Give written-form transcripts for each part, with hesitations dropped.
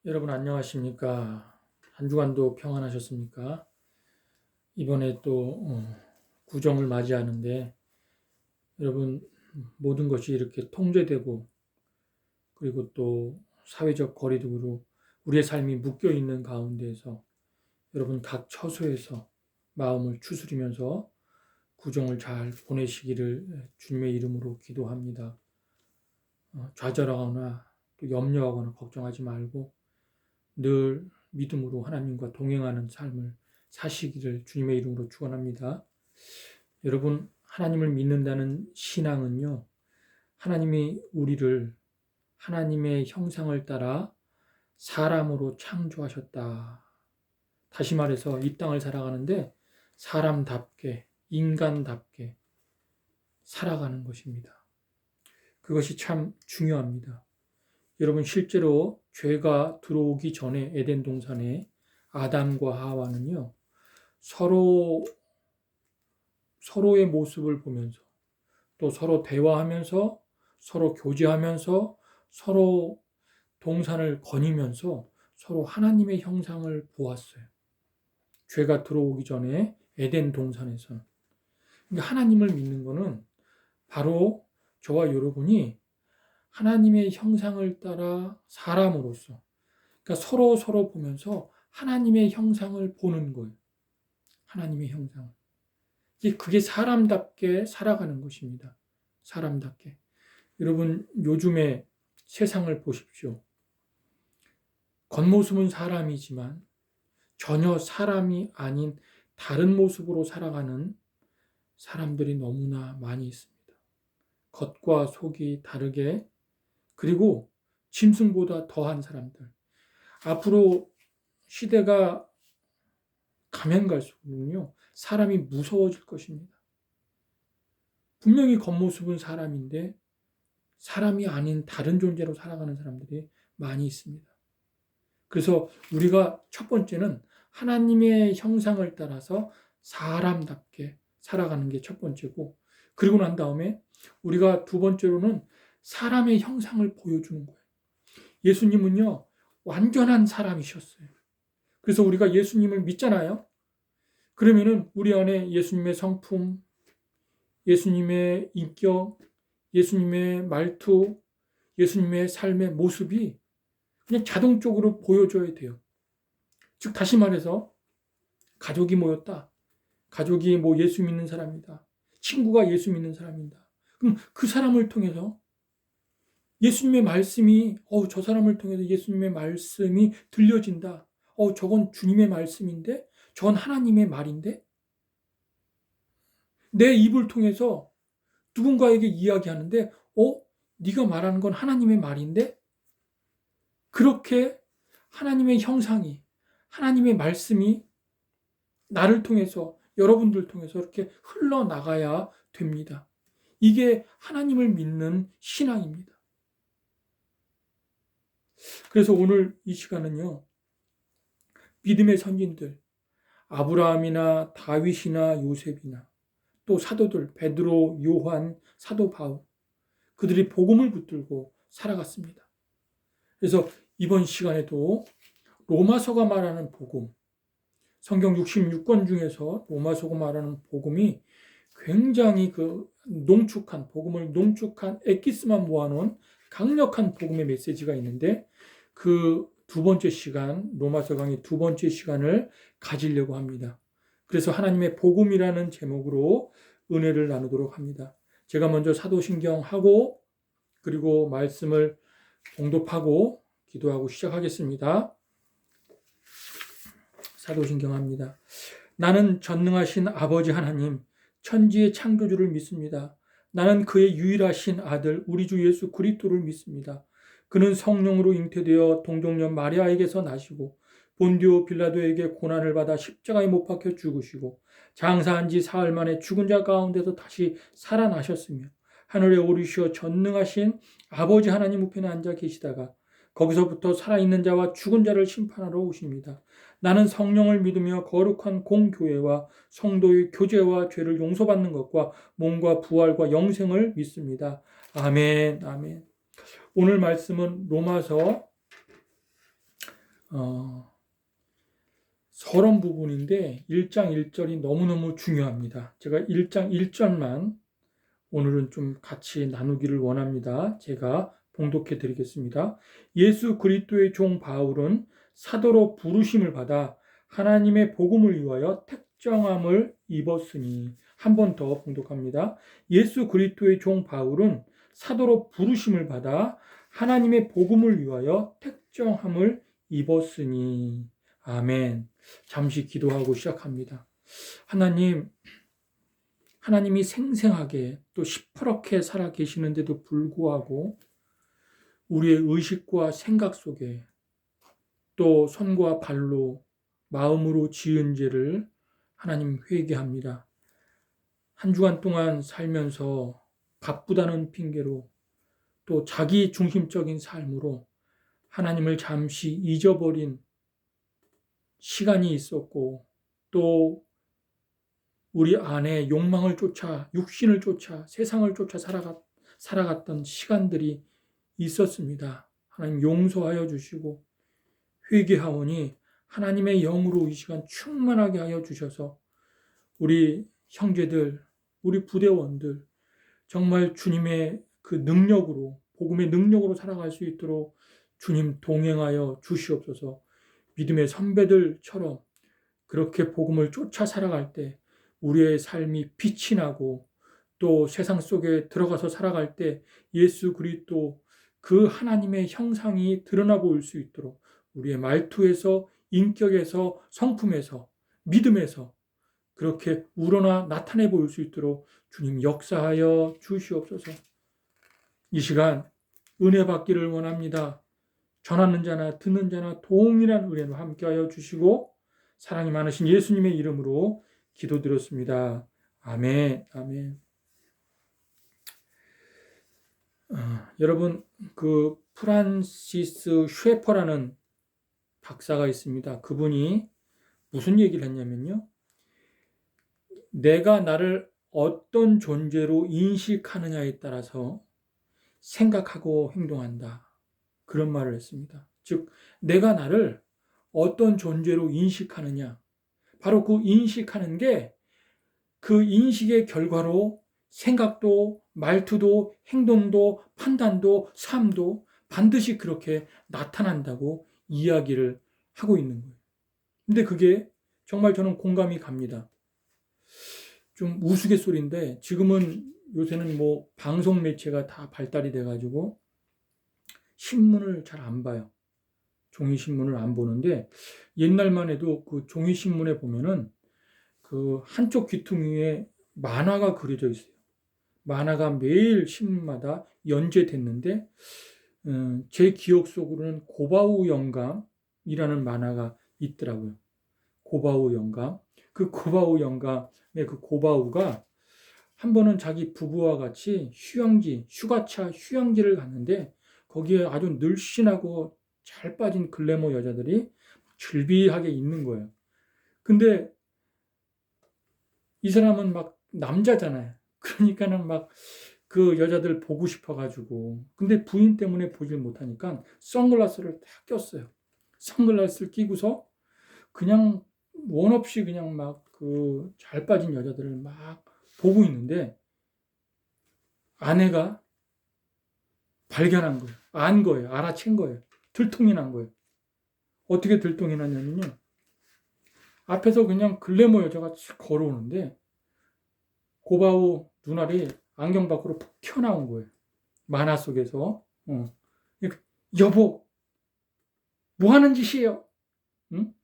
여러분 안녕하십니까? 한 주간도 평안하셨습니까? 이번에 또 구정을 맞이하는데 여러분 모든 것이 이렇게 통제되고 그리고 또 사회적 거리두기로 우리의 삶이 묶여 있는 가운데에서 여러분 각 처소에서 마음을 추스리면서 구정을 잘 보내시기를 주님의 이름으로 기도합니다. 좌절하거나 또 염려하거나 걱정하지 말고 늘 믿음으로 하나님과 동행하는 삶을 사시기를 주님의 이름으로 축원합니다. 여러분, 하나님을 믿는다는 신앙은요, 하나님이 우리를 하나님의 형상을 따라 사람으로 창조하셨다. 다시 말해서 이 땅을 살아가는데 사람답게, 인간답게 살아가는 것입니다. 그것이 참 중요합니다. 여러분, 실제로 죄가 들어오기 전에 에덴 동산에 아담과 하와는요, 서로의 모습을 보면서 또 서로 대화하면서 서로 교제하면서 서로 동산을 거니면서 서로 하나님의 형상을 보았어요. 죄가 들어오기 전에 에덴 동산에서는. 그러니까 하나님을 믿는 것은 바로 저와 여러분이 하나님의 형상을 따라 사람으로서, 그러니까 서로 보면서 하나님의 형상을 보는 거예요. 하나님의 형상을. 그게 사람답게 살아가는 것입니다. 사람답게. 여러분, 요즘에 세상을 보십시오. 겉모습은 사람이지만 전혀 사람이 아닌 다른 모습으로 살아가는 사람들이 너무나 많이 있습니다. 겉과 속이 다르게, 그리고 짐승보다 더한 사람들. 앞으로 시대가 가면 갈수록요, 사람이 무서워질 것입니다. 분명히 겉모습은 사람인데 사람이 아닌 다른 존재로 살아가는 사람들이 많이 있습니다. 그래서 우리가 첫 번째는 하나님의 형상을 따라서 사람답게 살아가는 게 첫 번째고, 그리고 난 다음에 우리가 두 번째로는 사람의 형상을 보여주는 거예요. 예수님은요, 완전한 사람이셨어요. 그래서 우리가 예수님을 믿잖아요. 그러면은 우리 안에 예수님의 성품, 예수님의 인격, 예수님의 말투, 예수님의 삶의 모습이 그냥 자동적으로 보여줘야 돼요. 즉 다시 말해서 가족이 모였다. 가족이 뭐 예수 믿는 사람이다. 친구가 예수 믿는 사람이다. 그럼 그 사람을 통해서 예수님의 말씀이 저 사람을 통해서 예수님의 말씀이 들려진다. 저건 주님의 말씀인데 저건 하나님의 말인데 내 입을 통해서 누군가에게 이야기하는데 네가 말하는 건 하나님의 말인데 그렇게 하나님의 형상이 하나님의 말씀이 나를 통해서 여러분들 통해서 이렇게 흘러나가야 됩니다. 이게 하나님을 믿는 신앙입니다. 그래서 오늘 이 시간은요. 믿음의 선진들 아브라함이나 다윗이나 요셉이나 또 사도들 베드로, 요한, 사도 바울 그들이 복음을 붙들고 살아갔습니다. 그래서 이번 시간에도 로마서가 말하는 복음 성경 66권 중에서 로마서가 말하는 복음이 굉장히 복음을 농축한 엑기스만 모아놓은 강력한 복음의 메시지가 있는데 그 두 번째 시간, 로마서 강의 두 번째 시간을 가지려고 합니다. 그래서 하나님의 복음이라는 제목으로 은혜를 나누도록 합니다. 제가 먼저 사도신경 하고 그리고 말씀을 봉독하고 기도하고 시작하겠습니다. 사도신경 합니다. 나는 전능하신 아버지 하나님, 천지의 창조주를 믿습니다. 나는 그의 유일하신 아들 우리 주 예수 그리스도를 믿습니다. 그는 성령으로 잉태되어 동정녀 마리아에게서 나시고 본디오 빌라도에게 고난을 받아 십자가에 못 박혀 죽으시고 장사한 지 사흘 만에 죽은 자 가운데서 다시 살아나셨으며 하늘에 오르시어 전능하신 아버지 하나님 우편에 앉아 계시다가 거기서부터 살아있는 자와 죽은 자를 심판하러 오십니다. 나는 성령을 믿으며 거룩한 공교회와 성도의 교제와 죄를 용서받는 것과 몸과 부활과 영생을 믿습니다. 아멘, 아멘. 오늘 말씀은 로마서 서론 부분인데 1장 1절이 너무너무 중요합니다. 제가 1장 1절만 오늘은 좀 같이 나누기를 원합니다. 제가 봉독해 드리겠습니다. 예수 그리스도의 종 바울은 사도로 부르심을 받아 하나님의 복음을 위하여 택정함을 입었으니. 한 번 더 봉독합니다. 예수 그리스도의 종 바울은 사도로 부르심을 받아 하나님의 복음을 위하여 택정함을 입었으니. 아멘. 잠시 기도하고 시작합니다. 하나님이 생생하게 또 시퍼렇게 살아 계시는데도 불구하고 우리의 의식과 생각 속에 또 손과 발로 마음으로 지은 죄를 하나님 회개합니다. 한 주간 동안 살면서 바쁘다는 핑계로 또 자기 중심적인 삶으로 하나님을 잠시 잊어버린 시간이 있었고, 또 우리 안에 욕망을 쫓아, 육신을 쫓아, 세상을 쫓아 살아갔던 시간들이 있었습니다. 하나님 용서하여 주시고 회개하오니 하나님의 영으로 이 시간 충만하게 하여 주셔서 우리 형제들, 우리 부대원들 정말 주님의 그 능력으로, 복음의 능력으로 살아갈 수 있도록 주님 동행하여 주시옵소서. 믿음의 선배들처럼 그렇게 복음을 쫓아 살아갈 때 우리의 삶이 빛이 나고, 또 세상 속에 들어가서 살아갈 때 예수 그리스도 그 하나님의 형상이 드러나 보일 수 있도록 우리의 말투에서, 인격에서, 성품에서, 믿음에서 그렇게 우러나 나타내 보일 수 있도록 주님 역사하여 주시옵소서. 이 시간 은혜 받기를 원합니다. 전하는 자나 듣는 자나 동일한 은혜로 함께하여 주시고 사랑이 많으신 예수님의 이름으로 기도드렸습니다. 아멘. 아멘. 여러분, 그 프란시스 쉐퍼라는 박사가 있습니다. 그분이 무슨 얘기를 했냐면요, 내가 나를 어떤 존재로 인식하느냐에 따라서 생각하고 행동한다, 그런 말을 했습니다. 즉, 내가 나를 어떤 존재로 인식하느냐, 바로 그 인식하는 게 그 인식의 결과로 생각도, 말투도, 행동도, 판단도, 삶도 반드시 그렇게 나타난다고 이야기를 하고 있는 거예요. 근데 그게 정말 저는 공감이 갑니다. 좀 우스갯소리인데, 지금은 요새는 뭐 방송 매체가 다 발달이 돼가지고 신문을 잘 안 봐요. 종이신문을 안 보는데, 옛날만 해도 그 종이신문에 보면은 그 한쪽 귀퉁이에 만화가 그려져 있어요. 만화가 매일 신문마다 연재됐는데, 제 기억 속으로는 고바우 영감이라는 만화가 있더라고요. 고바우 영감. 그 고바우 영감의 그 고바우가 한 번은 자기 부부와 같이 휴가차 휴양지를 갔는데, 거기에 아주 늘씬하고 잘 빠진 글래머 여자들이 즐비하게 있는 거예요. 근데 이 사람은 막 남자잖아요. 그러니까는 막 그 여자들 보고 싶어가지고, 근데 부인 때문에 보질 못하니까 선글라스를 딱 꼈어요. 선글라스를 끼고서 그냥 원 없이 그냥 막 그 잘 빠진 여자들을 막 보고 있는데, 아내가 발견한 거예요. 안 거예요. 알아챈 거예요. 들통이 난 거예요. 어떻게 들통이 났냐면요, 앞에서 그냥 글래머 여자가 걸어오는데 고바우 눈알이 안경 밖으로 푹 튀어나온 거예요. 만화 속에서. 여보, 뭐 하는 짓이에요? 응?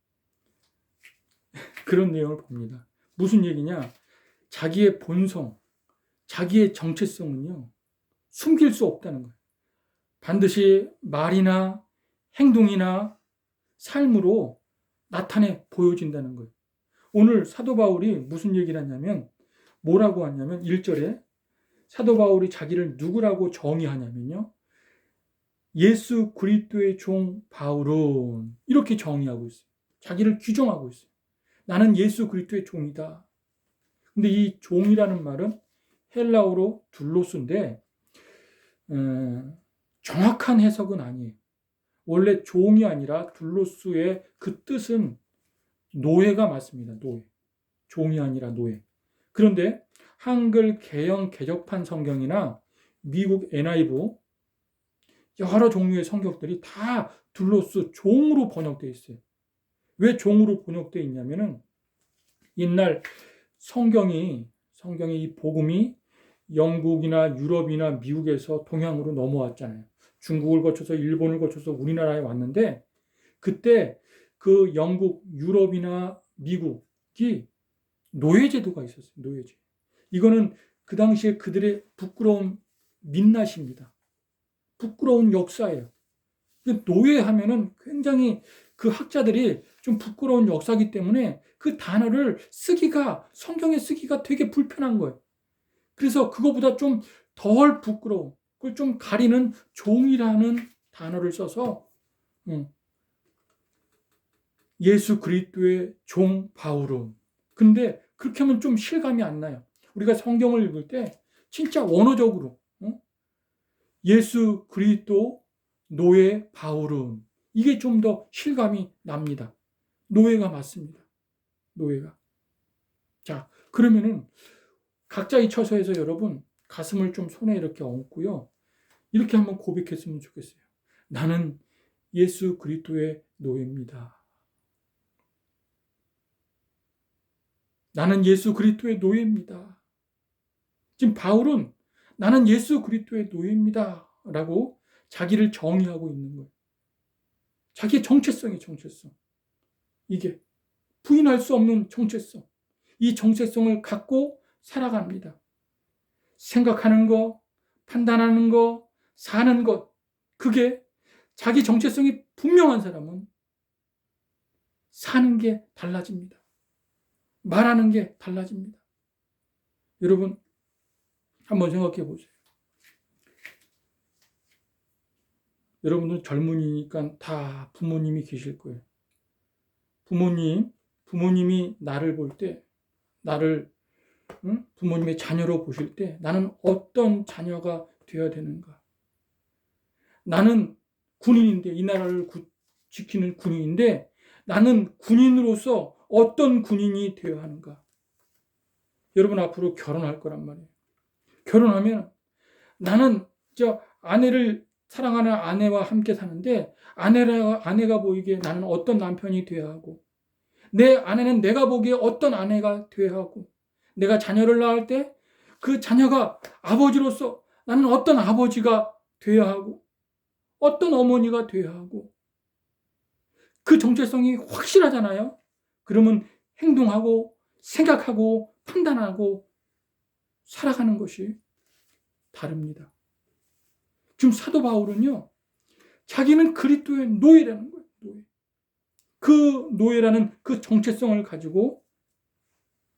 그런 내용을 봅니다. 무슨 얘기냐? 자기의 본성, 자기의 정체성은요, 숨길 수 없다는 거예요. 반드시 말이나 행동이나 삶으로 나타내 보여진다는 거예요. 오늘 사도 바울이 무슨 얘기를 하냐면, 뭐라고 하냐면 1절에 사도 바울이 자기를 누구라고 정의하냐면요, 예수 그리스도의 종 바울은, 이렇게 정의하고 있어요. 자기를 규정하고 있어요. 나는 예수 그리스도의 종이다. 근데 이 종이라는 말은 헬라어로 둘로스인데 정확한 해석은 아니에요. 원래 종이 아니라 둘로스의 그 뜻은 노예가 맞습니다. 노예. 종이 아니라 노예. 그런데 한글 개영 개적판 성경이나 미국 NIV 여러 종류의 성경들이 다 둘로스 종으로 번역되어 있어요. 왜 종으로 번역되어 있냐면은 옛날 성경이 이 복음이 영국이나 유럽이나 미국에서 동양으로 넘어왔잖아요. 중국을 거쳐서 일본을 거쳐서 우리나라에 왔는데 그때 그 영국, 유럽이나 미국이 노예제도가 있었어요. 노예제. 이거는 그 당시에 그들의 부끄러운 민낯입니다. 부끄러운 역사예요. 노예하면은 굉장히 그 학자들이 좀 부끄러운 역사이기 때문에 그 단어를 성경에 쓰기가 되게 불편한 거예요. 그래서 그거보다 좀 덜 부끄러운, 그걸 좀 가리는 종이라는 단어를 써서 예수 그리스도의 종 바울은. 근데 그렇게 하면 좀 실감이 안 나요. 우리가 성경을 읽을 때 진짜 원어적으로 예수 그리스도 노예 바울은 이게 좀 더 실감이 납니다. 노예가 맞습니다. 노예가. 자, 그러면은 각자 이 처서에서 여러분 가슴을 좀 손에 이렇게 얹고요. 이렇게 한번 고백했으면 좋겠어요. 나는 예수 그리스도의 노예입니다. 나는 예수 그리스도의 노예입니다. 지금 바울은 나는 예수 그리스도의 노예입니다. 라고 자기를 정의하고 있는 거예요. 자기의 정체성이 정체성. 이게 부인할 수 없는 정체성. 이 정체성을 갖고 살아갑니다. 생각하는 거, 판단하는 거, 사는 것. 그게 자기 정체성이 분명한 사람은 사는 게 달라집니다. 말하는 게 달라집니다. 여러분, 한번 생각해 보세요. 여러분들 젊은이니까 다 부모님이 계실 거예요. 부모님이 나를 볼 때, 부모님의 자녀로 보실 때 나는 어떤 자녀가 되어야 되는가? 나는 군인인데, 이 나라를 지키는 군인인데 나는 군인으로서 어떤 군인이 되어야 하는가? 여러분 앞으로 결혼할 거란 말이에요. 결혼하면 나는 사랑하는 아내와 함께 사는데 아내가 보이기에 나는 어떤 남편이 되어야 하고 내 아내는 내가 보기에 어떤 아내가 되어야 하고 내가 자녀를 낳을 때 그 자녀가 아버지로서 나는 어떤 아버지가 되어야 하고 어떤 어머니가 되어야 하고 그 정체성이 확실하잖아요. 그러면 행동하고 생각하고 판단하고 살아가는 것이 다릅니다. 지금 사도 바울은요, 자기는 그리스도의 노예라는 거예요. 그 노예라는 그 정체성을 가지고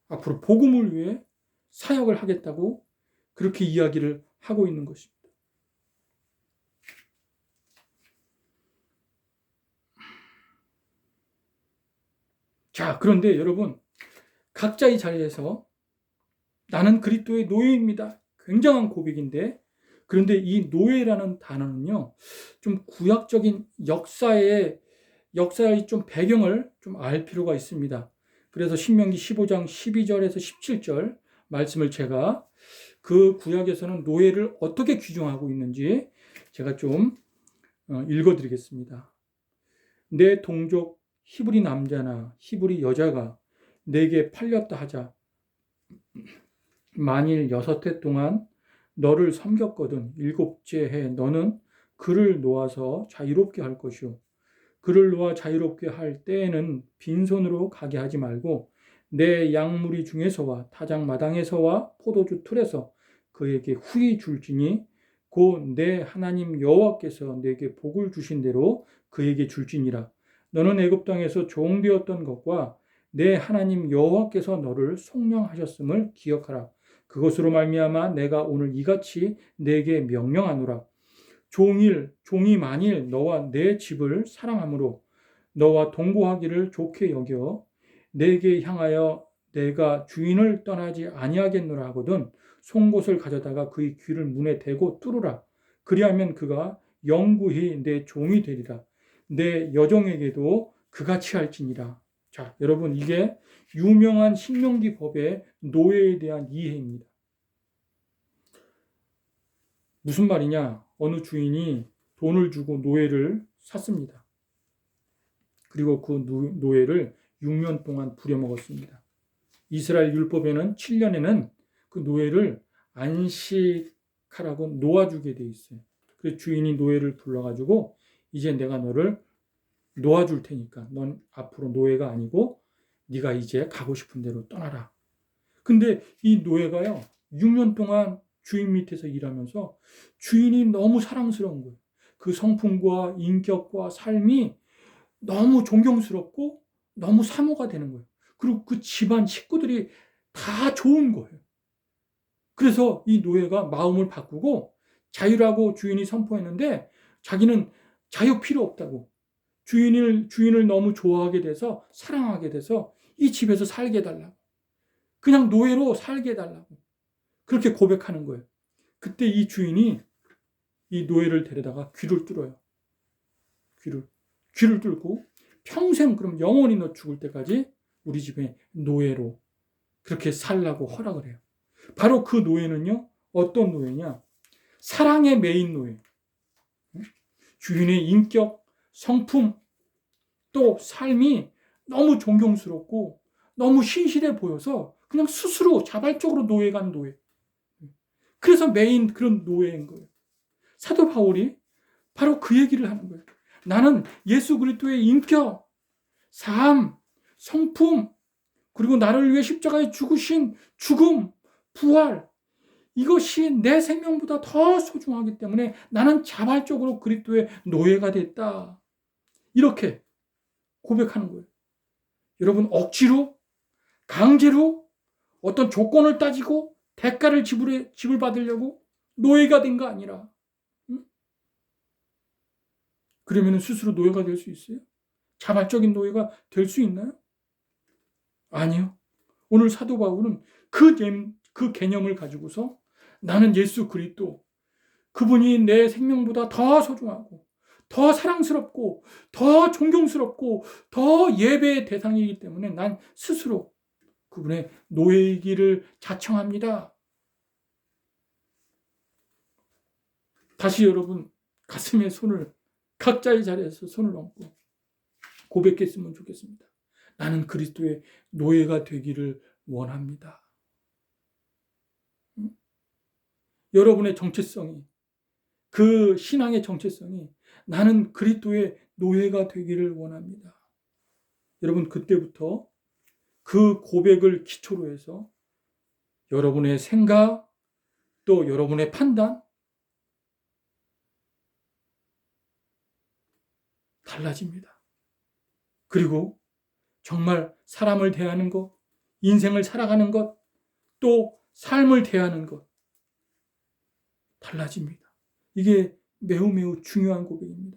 앞으로 복음을 위해 사역을 하겠다고 그렇게 이야기를 하고 있는 것입니다. 자, 그런데 여러분, 각자의 자리에서 나는 그리스도의 노예입니다. 굉장한 고백인데, 그런데 이 노예라는 단어는요, 좀 구약적인 역사의 좀 배경을 좀 알 필요가 있습니다. 그래서 신명기 15장 12절에서 17절 말씀을 제가 그 구약에서는 노예를 어떻게 규정하고 있는지 제가 좀 읽어드리겠습니다. 내 동족 히브리 남자나 히브리 여자가 내게 팔렸다 하자. 만일 6해 동안 너를 섬겼거든 7째 해 너는 그를 놓아서 자유롭게 할 것이요. 그를 놓아 자유롭게 할 때에는 빈손으로 가게 하지 말고 내 양무리 중에서와 타작 마당에서와 포도주 틀에서 그에게 후히 줄지니 곧 내 하나님 여호와께서 내게 복을 주신 대로 그에게 줄지니라. 너는 애굽 땅에서 종되었던 것과 내 하나님 여호와께서 너를 속량하셨음을 기억하라. 그것으로 말미암아 내가 오늘 이같이 내게 명령하노라. 종이 만일 너와 내 집을 사랑함으로 너와 동거하기를 좋게 여겨 내게 향하여 내가 주인을 떠나지 아니하겠노라 하거든 송곳을 가져다가 그의 귀를 문에 대고 뚫으라. 그리하면 그가 영구히 내 종이 되리라. 내 여종에게도 그같이 할지니라. 자, 여러분, 이게 유명한 신명기 법의 노예에 대한 이해입니다. 무슨 말이냐? 어느 주인이 돈을 주고 노예를 샀습니다. 그리고 그 노예를 6년 동안 부려먹었습니다. 이스라엘 율법에는 7년에는 그 노예를 안식하라고 놓아주게 돼 있어요. 그래서 주인이 노예를 불러가지고 이제 내가 너를 놓아줄 테니까 넌 앞으로 노예가 아니고 네가 이제 가고 싶은 대로 떠나라. 근데 이 노예가요, 6년 동안 주인 밑에서 일하면서 주인이 너무 사랑스러운 거예요. 그 성품과 인격과 삶이 너무 존경스럽고 너무 사모가 되는 거예요. 그리고 그 집안 식구들이 다 좋은 거예요. 그래서 이 노예가 마음을 바꾸고 자유라고 주인이 선포했는데 자기는 자유 필요 없다고. 주인을 너무 좋아하게 돼서 사랑하게 돼서 이 집에서 살게 해달라고. 그냥 노예로 살게 해달라고. 그렇게 고백하는 거예요. 그때 이 주인이 이 노예를 데려다가 귀를 뚫어요. 귀를 뚫고 평생 그럼 영원히 너 죽을 때까지 우리 집에 노예로 그렇게 살라고 허락을 해요. 바로 그 노예는요, 어떤 노예냐? 사랑의 메인 노예. 주인의 인격, 성품, 또 삶이 너무 존경스럽고 너무 신실해 보여서 그냥 스스로 자발적으로 노예간 노예. 그래서 메인 그런 노예인 거예요. 사도 바울이 바로 그 얘기를 하는 거예요. 나는 예수 그리스도의 인격, 삶, 성품, 그리고 나를 위해 십자가에 죽으신 죽음, 부활, 이것이 내 생명보다 더 소중하기 때문에 나는 자발적으로 그리스도의 노예가 됐다. 이렇게 고백하는 거예요. 여러분, 억지로, 강제로 어떤 조건을 따지고 대가를 지불받으려고 노예가 된 거 아니라, 응? 그러면 스스로 노예가 될 수 있어요? 자발적인 노예가 될 수 있나요? 아니요. 오늘 사도 바울은 그 개념을 가지고서 나는 예수 그리스도, 그분이 내 생명보다 더 소중하고 더 사랑스럽고 더 존경스럽고 더 예배의 대상이기 때문에 난 스스로 그분의 노예이기를 자청합니다. 다시 여러분 가슴에 손을, 각자의 자리에서 손을 얹고 고백했으면 좋겠습니다. 나는 그리스도의 노예가 되기를 원합니다. 여러분의 정체성이, 그 신앙의 정체성이 나는 그리스도의 노예가 되기를 원합니다. 여러분, 그때부터 그 고백을 기초로 해서 여러분의 생각, 또 여러분의 판단 달라집니다. 그리고 정말 사람을 대하는 것, 인생을 살아가는 것, 또 삶을 대하는 것 달라집니다. 이게 매우 매우 중요한 고백입니다.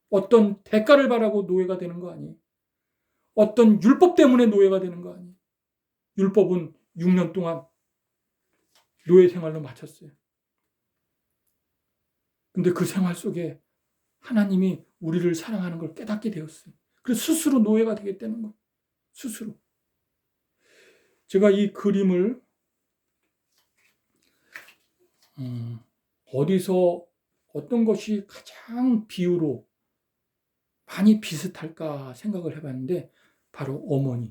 어떤 대가를 바라고 노예가 되는 거 아니에요. 어떤 율법 때문에 노예가 되는 거 아니에요. 율법은 6년 동안 노예 생활로 마쳤어요. 근데 그 생활 속에 하나님이 우리를 사랑하는 걸 깨닫게 되었어요. 그래서 스스로 노예가 되겠다는 거예요. 스스로. 제가 이 그림을 어디서 어떤 것이 가장 비유로 많이 비슷할까 생각을 해봤는데 바로 어머니.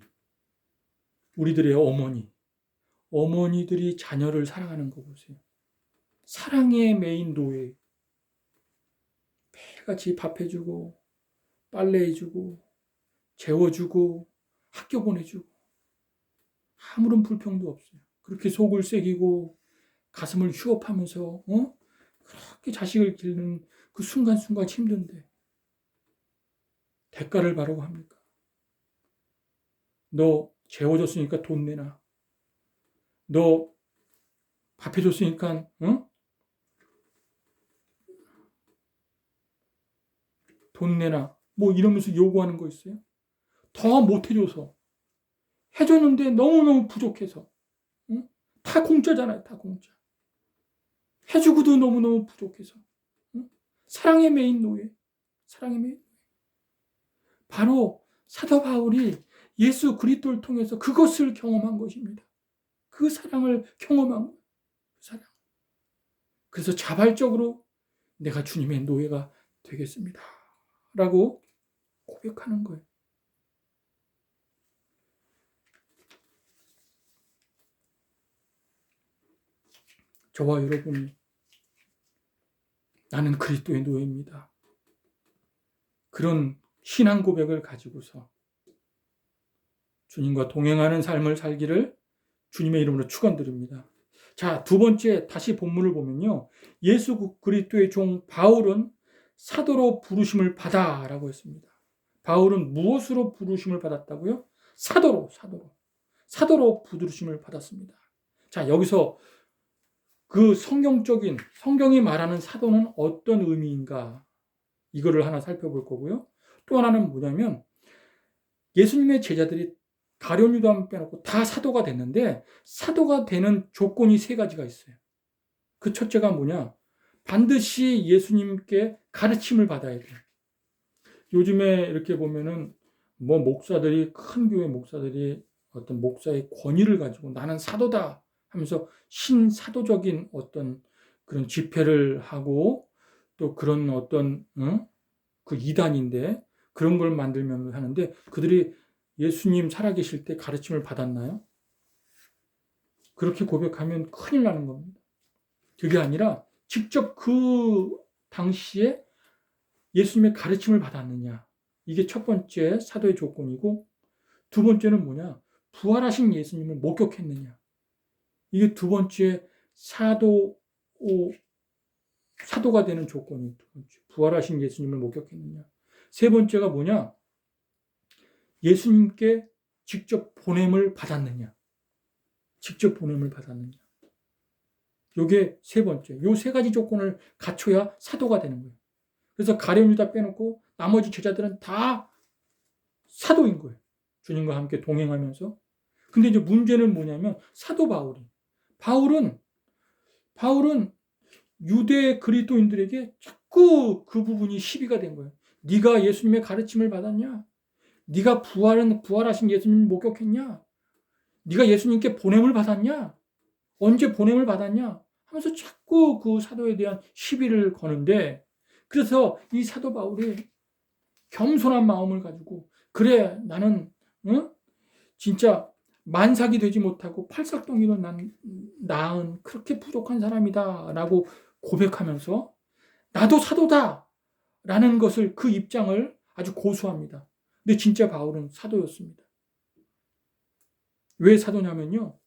우리들의 어머니들이 자녀를 사랑하는 거 보세요. 사랑의 메인 노예. 매일같이 밥해주고 빨래해주고 재워주고 학교 보내주고 아무런 불평도 없어요. 그렇게 속을 새기고 가슴을 휴업하면서 그렇게 자식을 기르는 그 순간순간 힘든데 대가를 바라고 합니까? 너 재워줬으니까 돈 내놔. 너 밥해줬으니까 돈 내놔. 뭐 이러면서 요구하는 거 있어요? 더 못해줘서. 해줬는데 너무너무 부족해서. 다 공짜잖아요. 다 공짜. 해주고도 너무너무 부족해서. 사랑의 메인 노예. 사랑의 메인 노예. 바로 사도 바울이 예수 그리스도를 통해서 그것을 경험한 것입니다. 그 사랑을 경험한 거예요. 그 사랑. 그래서 자발적으로 내가 주님의 노예가 되겠습니다. 라고 고백하는 거예요. 저와 여러분이 나는 그리스도의 노예입니다. 그런 신앙 고백을 가지고서 주님과 동행하는 삶을 살기를 주님의 이름으로 축원드립니다. 자, 두 번째 다시 본문을 보면요. 예수 그리스도의 종 바울은 사도로 부르심을 받아라고 했습니다. 바울은 무엇으로 부르심을 받았다고요? 사도로 부르심을 받았습니다. 자, 여기서 그 성경이 말하는 사도는 어떤 의미인가? 이거를 하나 살펴볼 거고요. 또 하나는 뭐냐면 예수님의 제자들이 가룟 유다만 빼놓고 다 사도가 됐는데 사도가 되는 조건이 세 가지가 있어요. 그 첫째가 뭐냐? 반드시 예수님께 가르침을 받아야 돼요. 요즘에 이렇게 보면은 큰 교회 목사들이 어떤 목사의 권위를 가지고 나는 사도다 하면서 신사도적인 어떤 그런 집회를 하고 또 그런 어떤 그 이단인데 그런 걸 만들면 하는데 그들이 예수님 살아계실 때 가르침을 받았나요? 그렇게 고백하면 큰일 나는 겁니다. 그게 아니라 직접 그 당시에 예수님의 가르침을 받았느냐. 이게 첫 번째 사도의 조건이고 두 번째는 뭐냐? 부활하신 예수님을 목격했느냐. 이게 두 번째 사도가 되는 조건이 두 번째. 부활하신 예수님을 목격했느냐. 세 번째가 뭐냐? 예수님께 직접 보냄을 받았느냐. 직접 보냄을 받았느냐. 요게 세 번째. 요 세 가지 조건을 갖춰야 사도가 되는 거예요. 그래서 가룟 유다 빼놓고 나머지 제자들은 다 사도인 거예요. 주님과 함께 동행하면서. 근데 이제 문제는 뭐냐면 사도 바울은 유대 그리스도인들에게 자꾸 그 부분이 시비가 된 거예요. 네가 예수님의 가르침을 받았냐? 네가 부활하신 예수님을 목격했냐? 네가 예수님께 보냄을 받았냐? 언제 보냄을 받았냐? 하면서 자꾸 그 사도에 대한 시비를 거는데 그래서 이 사도 바울이 겸손한 마음을 가지고 그래 나는 진짜 만삭이 되지 못하고 팔싹동이로 낳은 그렇게 부족한 사람이다 라고 고백하면서 나도 사도다 라는 것을 그 입장을 아주 고수합니다. 근데 진짜 바울은 사도였습니다. 왜 사도냐면요.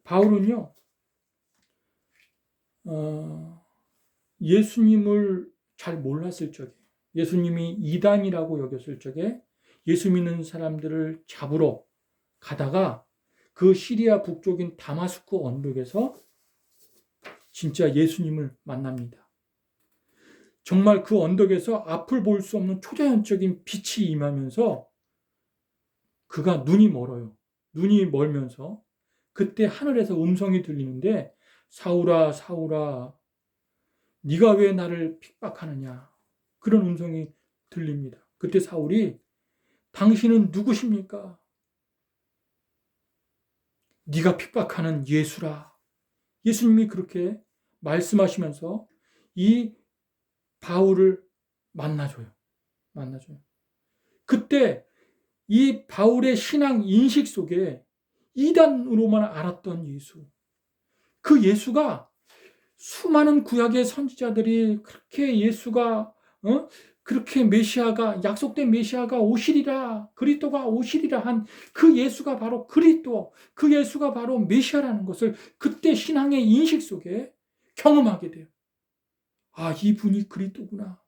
바울은요. 예수님을 잘 몰랐을 적에 예수님이 이단이라고 여겼을 적에 예수 믿는 사람들을 잡으러 가다가 그 시리아 북쪽인 다마스쿠 언덕에서 진짜 예수님을 만납니다. 정말 그 언덕에서 앞을 볼 수 없는 초자연적인 빛이 임하면서 그가 눈이 멀어요. 눈이 멀면서 그때 하늘에서 음성이 들리는데 사울아 사울아 네가 왜 나를 핍박하느냐 그런 음성이 들립니다. 그때 사울이 당신은 누구십니까? 네가 핍박하는 예수라. 예수님이 그렇게 말씀하시면서 이 바울을 만나줘요. 그때 이 바울의 신앙 인식 속에 이단으로만 알았던 예수. 그 예수가 수많은 구약의 선지자들이 그렇게 예수가 그렇게 메시아가 약속된 메시아가 오시리라 그리스도가 오시리라 한 그 예수가 바로 그리스도 그 예수가 바로 메시아라는 것을 그때 신앙의 인식 속에 경험하게 돼요. 아 이분이 그리스도구나.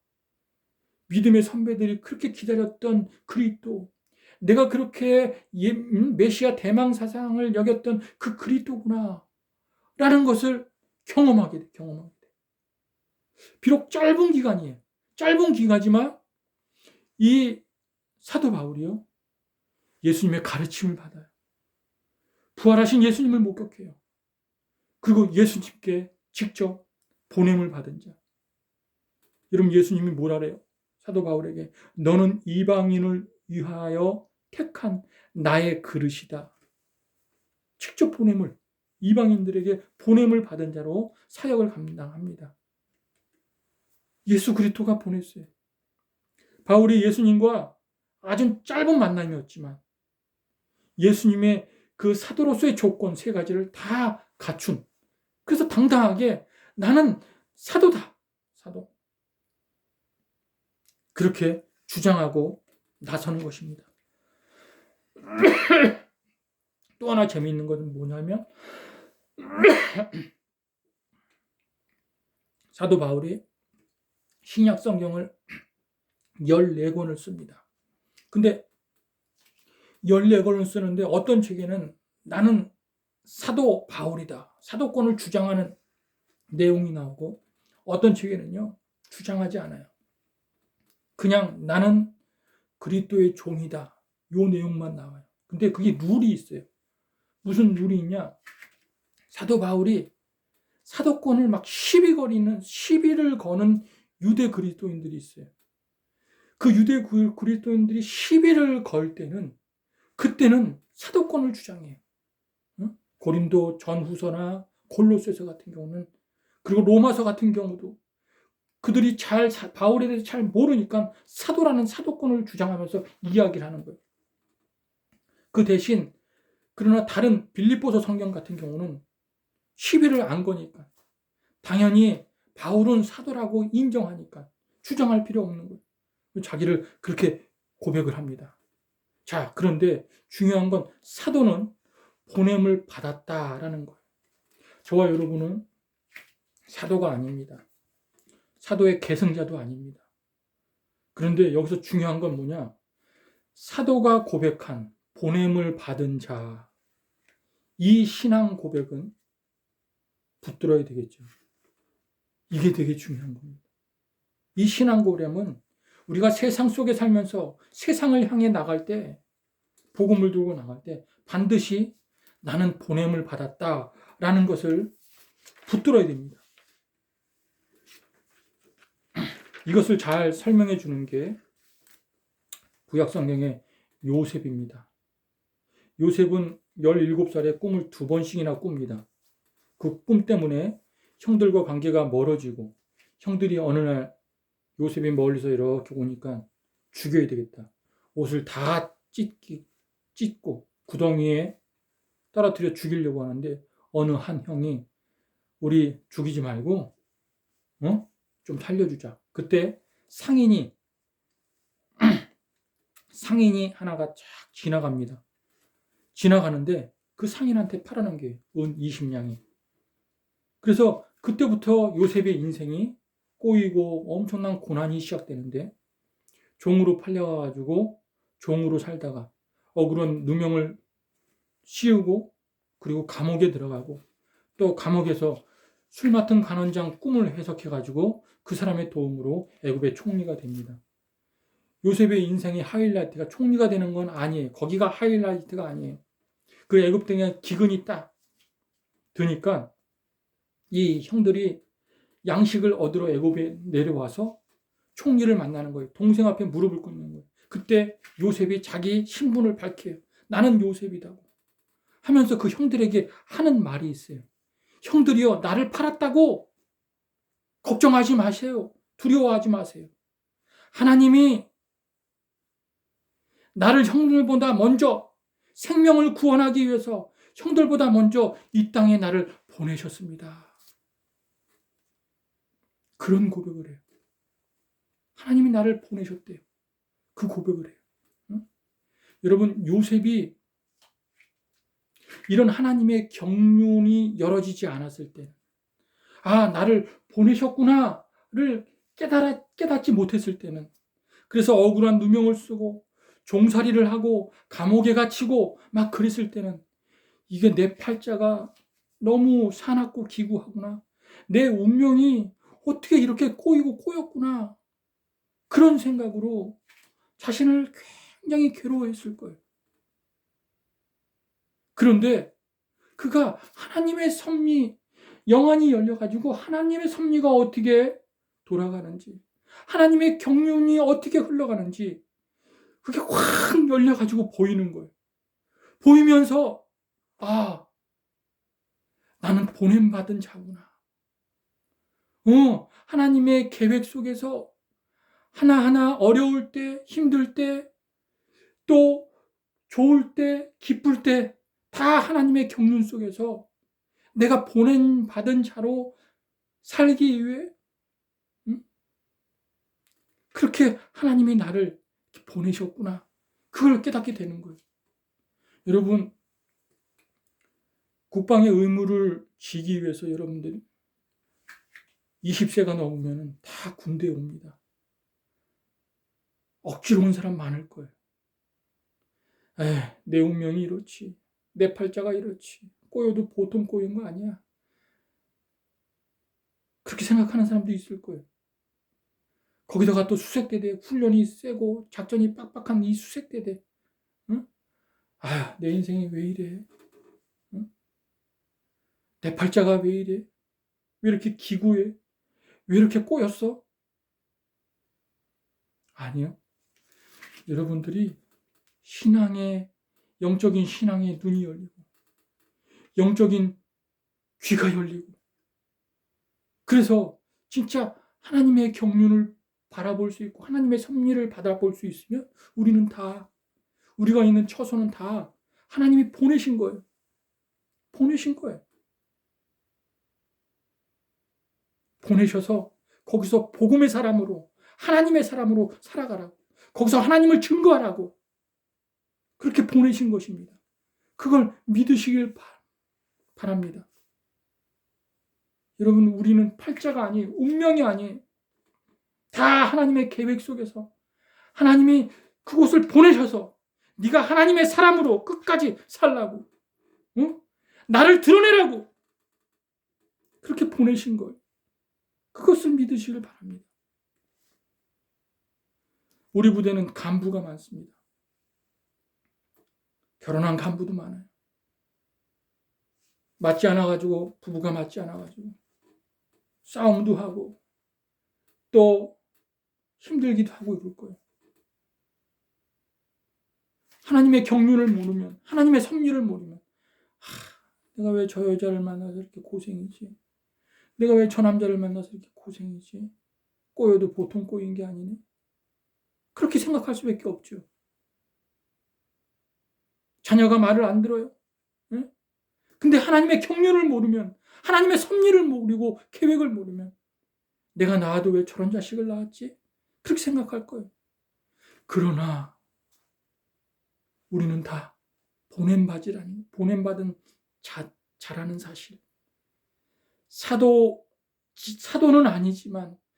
믿음의 선배들이 그렇게 기다렸던 그리스도 내가 그렇게 메시아 대망 사상을 여겼던 그 그리스도구나 라는 것을 경험하게 돼. 비록 짧은 기간이에요. 짧은 기간이지만 이 사도 바울이요. 예수님의 가르침을 받아요. 부활하신 예수님을 목격해요. 그리고 예수님께 직접 보냄을 받은 자. 여러분 예수님이 뭐라 그래요? 사도 바울에게 너는 이방인을 위하여 택한 나의 그릇이다. 직접 보냄을, 이방인들에게 보냄을 받은 자로 사역을 감당합니다. 예수 그리스도가 보냈어요. 바울이 예수님과 아주 짧은 만남이었지만 예수님의 그 사도로서의 조건 세 가지를 다 갖춘, 그래서 당당하게 나는 사도다, 사도, 그렇게 주장하고 나서는 것입니다. 또 하나 재미있는 것은 뭐냐면 사도 바울이 신약 성경을 14권을 씁니다. 근데 14권을 쓰는데 어떤 책에는 나는 사도 바울이다, 사도권을 주장하는 내용이 나오고, 어떤 책에는요 주장하지 않아요. 그냥 나는 그리스도의 종이다, 요 내용만 나와요. 근데 그게 룰이 있어요. 무슨 룰이 있냐? 사도 바울이 사도권을 막 시비를 거는 유대 그리스도인들이 있어요. 그 유대 그리스도인들이 시비를 걸 때는, 그때는 사도권을 주장해요. 응? 고린도 전후서나 골로새서 같은 경우는, 그리고 로마서 같은 경우도 그들이 바울에 대해서 잘 모르니까 사도라는 사도권을 주장하면서 이야기를 하는 거예요. 그 대신 그러나 다른 빌립보서 성경 같은 경우는 시비를 안 거니까 당연히 바울은 사도라고 인정하니까 주장할 필요 없는 거예요. 자기를 그렇게 고백을 합니다. 자, 그런데 중요한 건 사도는 보냄을 받았다라는 거예요. 저와 여러분은 사도가 아닙니다. 사도의 계승자도 아닙니다. 그런데 여기서 중요한 건 뭐냐? 사도가 고백한 보냄을 받은 자, 이 신앙 고백은 붙들어야 되겠죠. 이게 되게 중요한 겁니다. 이 신앙 고백은 우리가 세상 속에 살면서 세상을 향해 나갈 때, 복음을 들고 나갈 때 반드시 나는 보냄을 받았다라는 것을 붙들어야 됩니다. 이것을 잘 설명해 주는 게 구약 성경의 요셉입니다. 요셉은 17살에 꿈을 2번씩이나 꿉니다. 그 꿈 때문에 형들과 관계가 멀어지고, 형들이 어느 날 요셉이 멀리서 이렇게 오니까 죽여야 되겠다, 옷을 다 찢고 구덩이에 떨어뜨려 죽이려고 하는데, 어느 한 형이 우리 죽이지 말고 좀 살려주자. 그때 상인이 하나가 쫙 지나갑니다. 지나가는데 그 상인한테 팔아넘겨요. 은 20냥이. 그래서 그때부터 요셉의 인생이 꼬이고 엄청난 고난이 시작되는데, 종으로 팔려가지고 종으로 살다가 억울한 누명을 씌우고, 그리고 감옥에 들어가고, 또 감옥에서 술 맡은 간원장 꿈을 해석해가지고 그 사람의 도움으로 애굽의 총리가 됩니다. 요셉의 인생의 하이라이트가 총리가 되는 건 아니에요. 거기가 하이라이트가 아니에요. 그 애굽 땅에 기근이 딱 드니까 이 형들이 양식을 얻으러 애굽에 내려와서 총리를 만나는 거예요. 동생 앞에 무릎을 꿇는 거예요. 그때 요셉이 자기 신분을 밝혀요. 나는 요셉이다고 하면서 그 형들에게 하는 말이 있어요. 형들이요, 나를 팔았다고 걱정하지 마세요. 두려워하지 마세요. 하나님이 나를 형들보다 먼저 생명을 구원하기 위해서 형들보다 먼저 이 땅에 나를 보내셨습니다. 그런 고백을 해요. 하나님이 나를 보내셨대요. 그 고백을 해요. 응? 여러분, 요셉이 이런 하나님의 경륜이 열어지지 않았을 때, 나를 보내셨구나를 깨닫지 못했을 때는, 그래서 억울한 누명을 쓰고 종살이를 하고 감옥에 갇히고 막 그랬을 때는, 이게 내 팔자가 너무 사납고 기구하구나, 내 운명이 어떻게 이렇게 꼬였구나, 그런 생각으로 자신을 굉장히 괴로워했을 거예요. 그런데 그가 하나님의 섭리, 영안이 열려가지고 하나님의 섭리가 어떻게 돌아가는지, 하나님의 경륜이 어떻게 흘러가는지, 그게 확 열려가지고 보이는 거예요. 보이면서 아, 나는 보냄받은 자구나. 하나님의 계획 속에서 하나하나 어려울 때, 힘들 때, 또 좋을 때, 기쁠 때 다 하나님의 경륜 속에서 내가 보냄받은 자로 살기 위해 그렇게 하나님이 나를 보내셨구나. 그걸 깨닫게 되는 거예요. 여러분, 국방의 의무를 지기 위해서 여러분들이 20세가 넘으면 다 군대에 옵니다. 억지로 온 사람 많을 거예요. 내 운명이 이렇지. 내 팔자가 이렇지. 꼬여도 보통 꼬인 거 아니야. 그렇게 생각하는 사람도 있을 거예요. 거기다가 또 수색대대, 훈련이 세고 작전이 빡빡한 이 수색대대. 응? 내 인생이 왜 이래? 응? 내 팔자가 왜 이래? 왜 이렇게 기구해? 왜 이렇게 꼬였어? 아니요. 여러분들이 영적인 신앙의 눈이 열리고, 영적인 귀가 열리고, 그래서 진짜 하나님의 경륜을 바라볼 수 있고, 하나님의 섭리를 받아볼 수 있으면 우리가 있는 처소는 다 하나님이 보내신 거예요. 보내신 거예요. 보내셔서 거기서 복음의 사람으로, 하나님의 사람으로 살아가라고, 거기서 하나님을 증거하라고 그렇게 보내신 것입니다. 그걸 믿으시길 바랍니다. 여러분, 우리는 팔자가 아니에요. 운명이 아니에요. 다 하나님의 계획 속에서 하나님이 그곳을 보내셔서 네가 하나님의 사람으로 끝까지 살라고, 나를 드러내라고 그렇게 보내신 거예요. 그것을 믿으시길 바랍니다. 우리 부대는 간부가 많습니다. 결혼한 간부도 많아요. 맞지 않아가지고, 부부가 맞지 않아가지고 싸움도 하고 또 힘들기도 하고 이럴 거예요. 하나님의 경륜을 모르면, 하나님의 섭리를 모르면, 내가 왜 저 여자를 만나서 이렇게 고생이지? 내가 왜 저 남자를 만나서 이렇게 고생이지? 꼬여도 보통 꼬인 게 아니네? 그렇게 생각할 수밖에 없죠. 자녀가 말을 안 들어요. 응? 근데 하나님의 경륜을 모르면, 하나님의 섭리를 모르고 계획을 모르면 내가 낳아도 왜 저런 자식을 낳았지? 그렇게 생각할 거예요. 그러나 우리는 다 보냄받은 자라는 사실. 사도는 아니지만